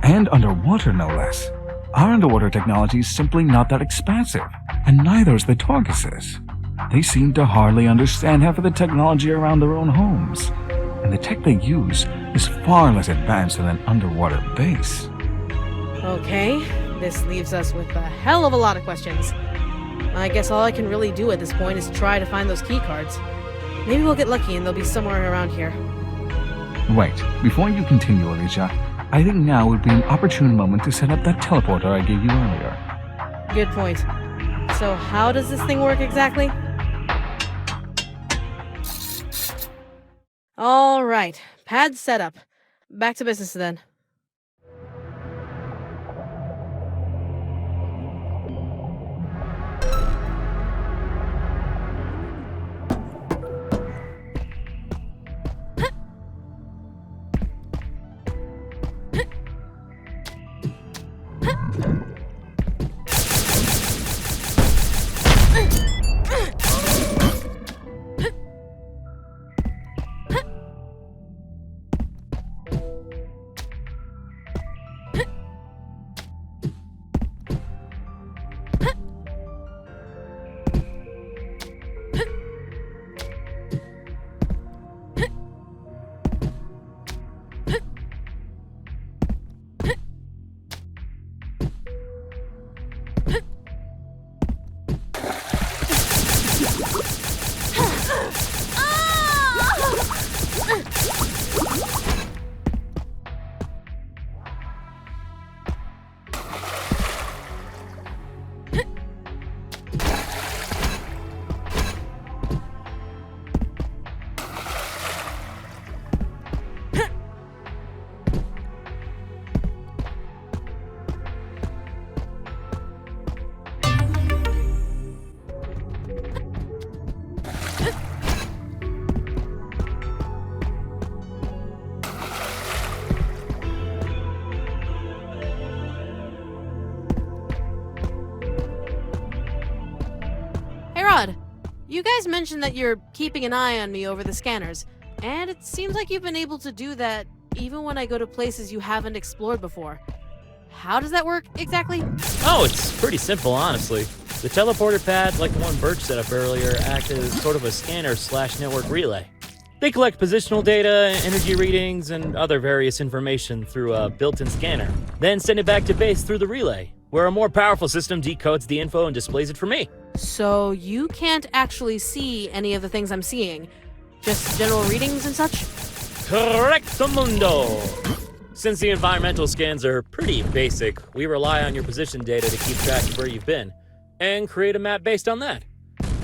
And underwater, no less. Our underwater technology is simply not that expansive, and neither is the Torguses. They seem to hardly understand half of the technology around their own homes, and the tech they use is far less advanced than an underwater base. Okay, this leaves us with a hell of a lot of questions. I guess all I can really do at this point is try to find those keycards. Maybe we'll get lucky and they'll be somewhere around here. Wait, before you continue, Alicia, I think now would be an opportune moment to set up that teleporter I gave you earlier. Good point. So how does this thing work exactly? All right, pad set up. Back to business then. You guys mentioned that you're keeping an eye on me over the scanners, and it seems like you've been able to do that even when I go to places you haven't explored before. How does that work exactly? Oh, it's pretty simple, honestly. The teleporter pad, like the one Birch set up earlier, acts as sort of a scanner/network relay. They collect positional data, energy readings, and other various information through a built-in scanner, then send it back to base through the relay, where a more powerful system decodes the info and displays it for me. So you can't actually see any of the things I'm seeing, just general readings and such? Correctamundo! Since the environmental scans are pretty basic, we rely on your position data to keep track of where you've been, and create a map based on that.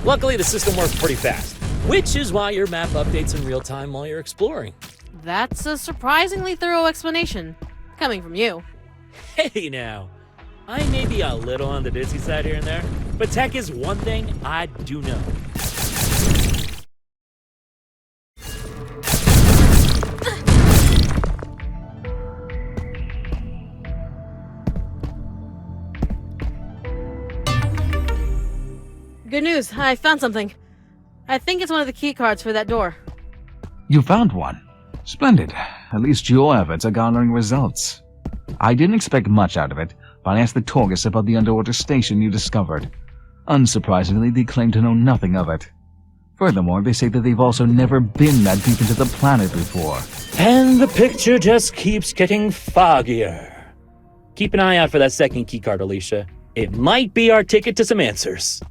Luckily, the system works pretty fast, which is why your map updates in real time while you're exploring. That's a surprisingly thorough explanation, coming from you. Hey now, I may be a little on the ditzy side here and there, but tech is one thing I do know. Good news, I found something. I think it's one of the key cards for that door. You found one. Splendid. At least your efforts are garnering results. I didn't expect much out of it, but I asked the Torgus about the underwater station you discovered. Unsurprisingly, they claim to know nothing of it. Furthermore, they say that they've also never been that deep into the planet before. And the picture just keeps getting foggier. Keep an eye out for that second keycard, Alicia. It might be our ticket to some answers.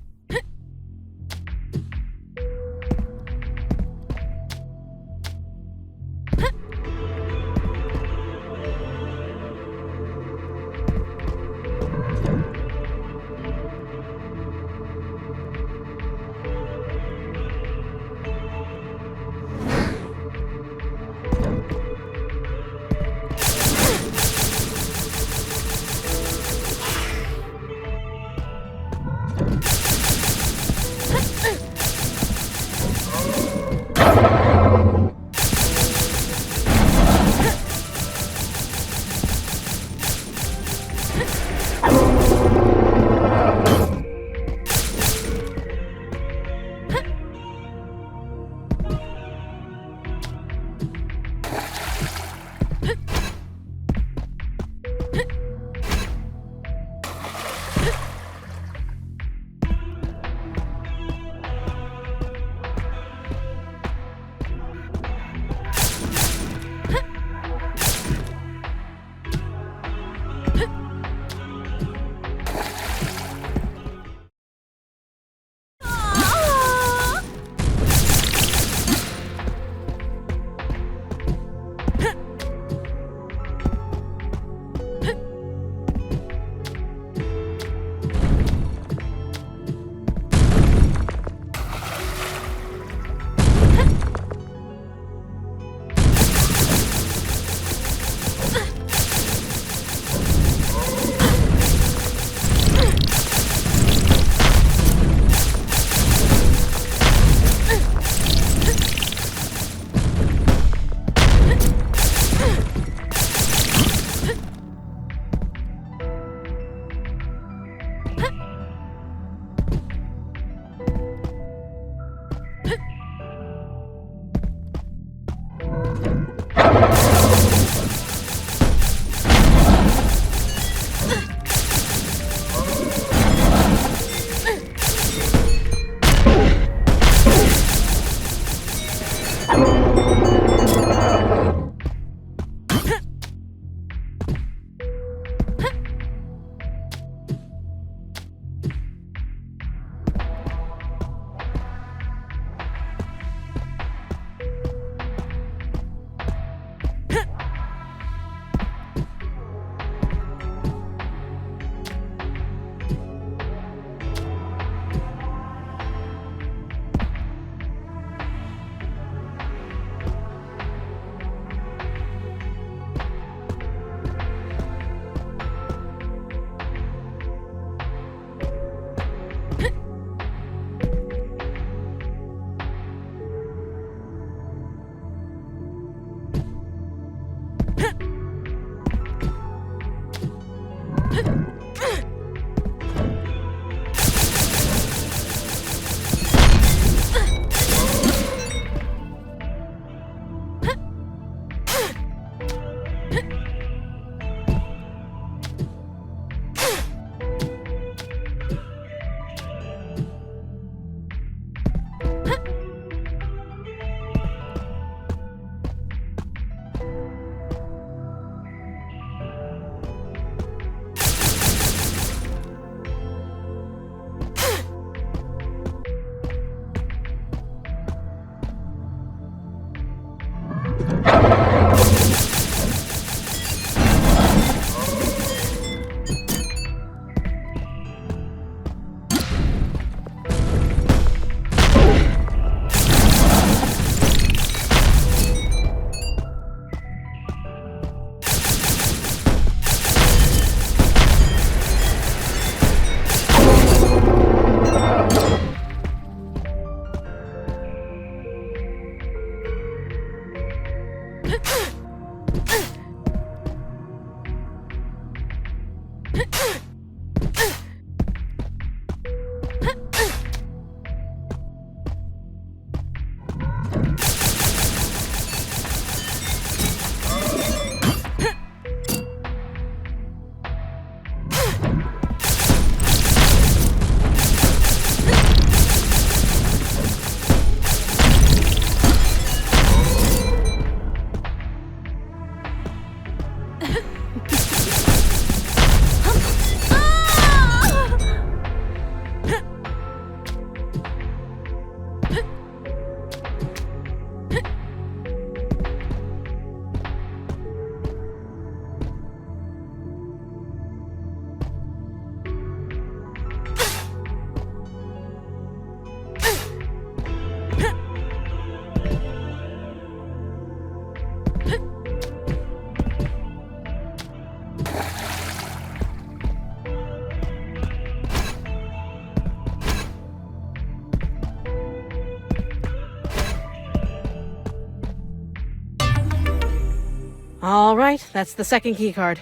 All right, that's the second keycard.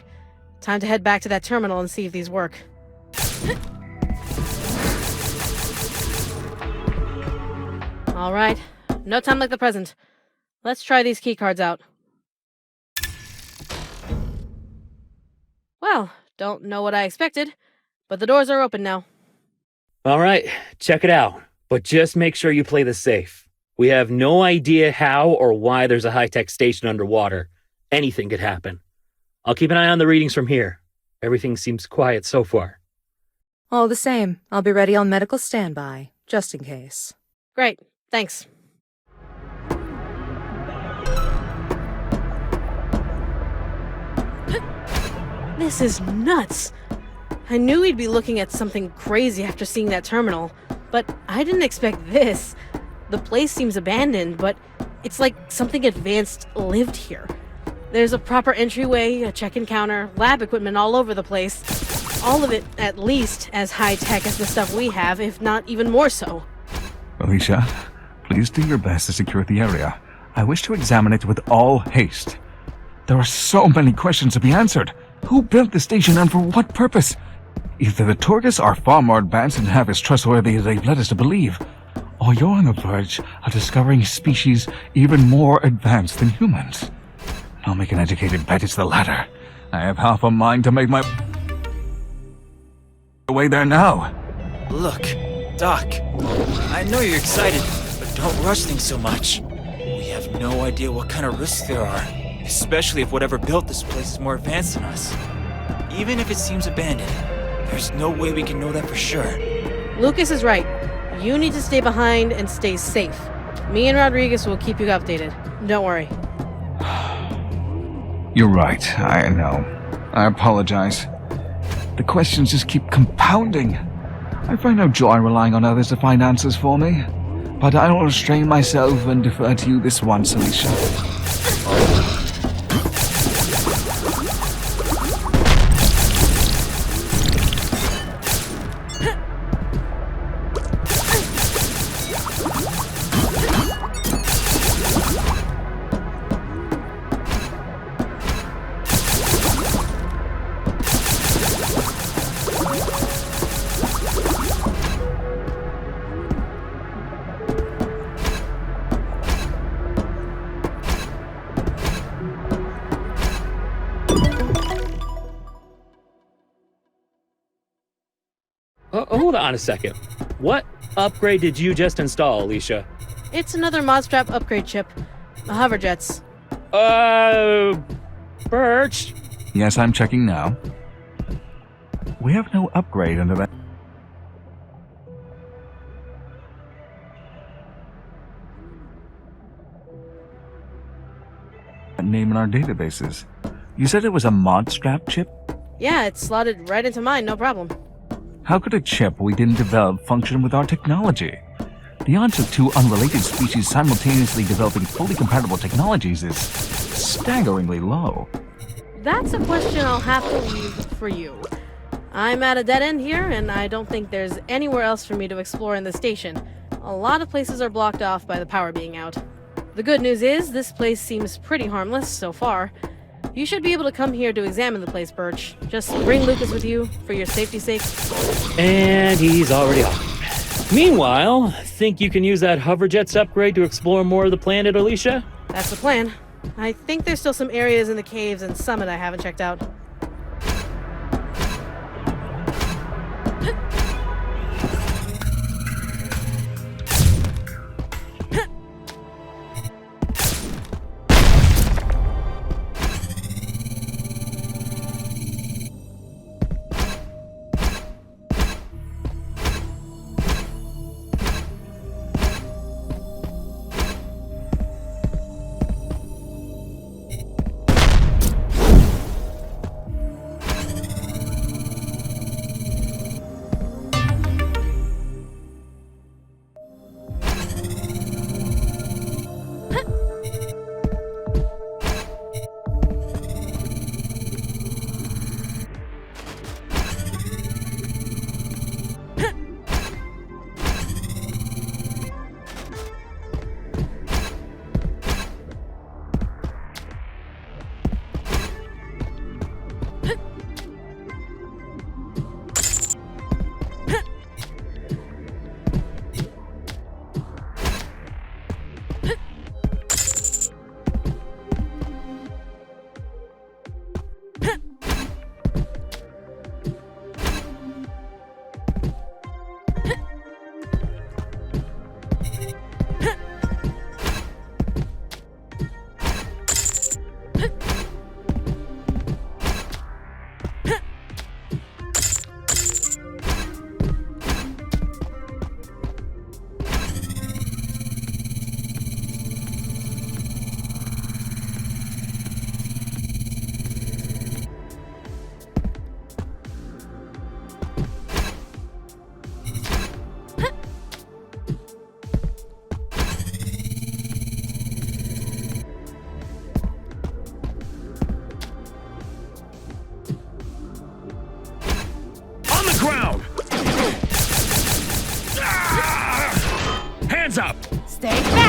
Time to head back to that terminal and see if these work. All right, no time like the present. Let's try these keycards out. Well, don't know what I expected, but the doors are open now. All right, check it out. But just make sure you play this safe. We have no idea how or why there's a high-tech station underwater. Anything could happen. I'll keep an eye on the readings from here. Everything seems quiet so far. All the same, I'll be ready on medical standby, just in case. Great, thanks. This is nuts. I knew we'd be looking at something crazy after seeing that terminal, but I didn't expect this. The place seems abandoned, but it's like something advanced lived here. There's a proper entryway, a check-in counter, lab equipment all over the place. All of it, at least, as high-tech as the stuff we have, if not even more so. Alicia, please do your best to secure the area. I wish to examine it with all haste. There are so many questions to be answered. Who built the station and for what purpose? Either the Torgas are far more advanced and have as trustworthy as they've led us to believe, or you're on the verge of discovering a species even more advanced than humans. I'll make an educated bet it's the latter. I have half a mind to make my way there now. Look, Doc, I know you're excited, but don't rush things so much. We have no idea what kind of risks there are, especially if whatever built this place is more advanced than us. Even if it seems abandoned, there's no way we can know that for sure. Lucas is right. You need to stay behind and stay safe. Me and Rodrigues will keep you updated. Don't worry. You're right, I know. I apologize. The questions just keep compounding. I find no joy relying on others to find answers for me. But I will restrain myself and defer to you this once, Alicia. Hold on a second. What upgrade did you just install, Alicia? It's another mod strap upgrade chip. The HoverJets. Birch? Yes, I'm checking now. We have no upgrade under that name in our databases. You said it was a mod strap chip? Yeah, it's slotted right into mine, no problem. How could a chip we didn't develop function with our technology? The odds of two unrelated species simultaneously developing fully compatible technologies is staggeringly low. That's a question I'll have to leave for you. I'm at a dead end here, and I don't think there's anywhere else for me to explore in the station. A lot of places are blocked off by the power being out. The good news is, this place seems pretty harmless so far. You should be able to come here to examine the place, Birch. Just bring Lucas with you, for your safety's sake. And he's already off. Meanwhile, think you can use that HoverJets upgrade to explore more of the planet, Alicia? That's the plan. I think there's still some areas in the caves and summit I haven't checked out. Stay back!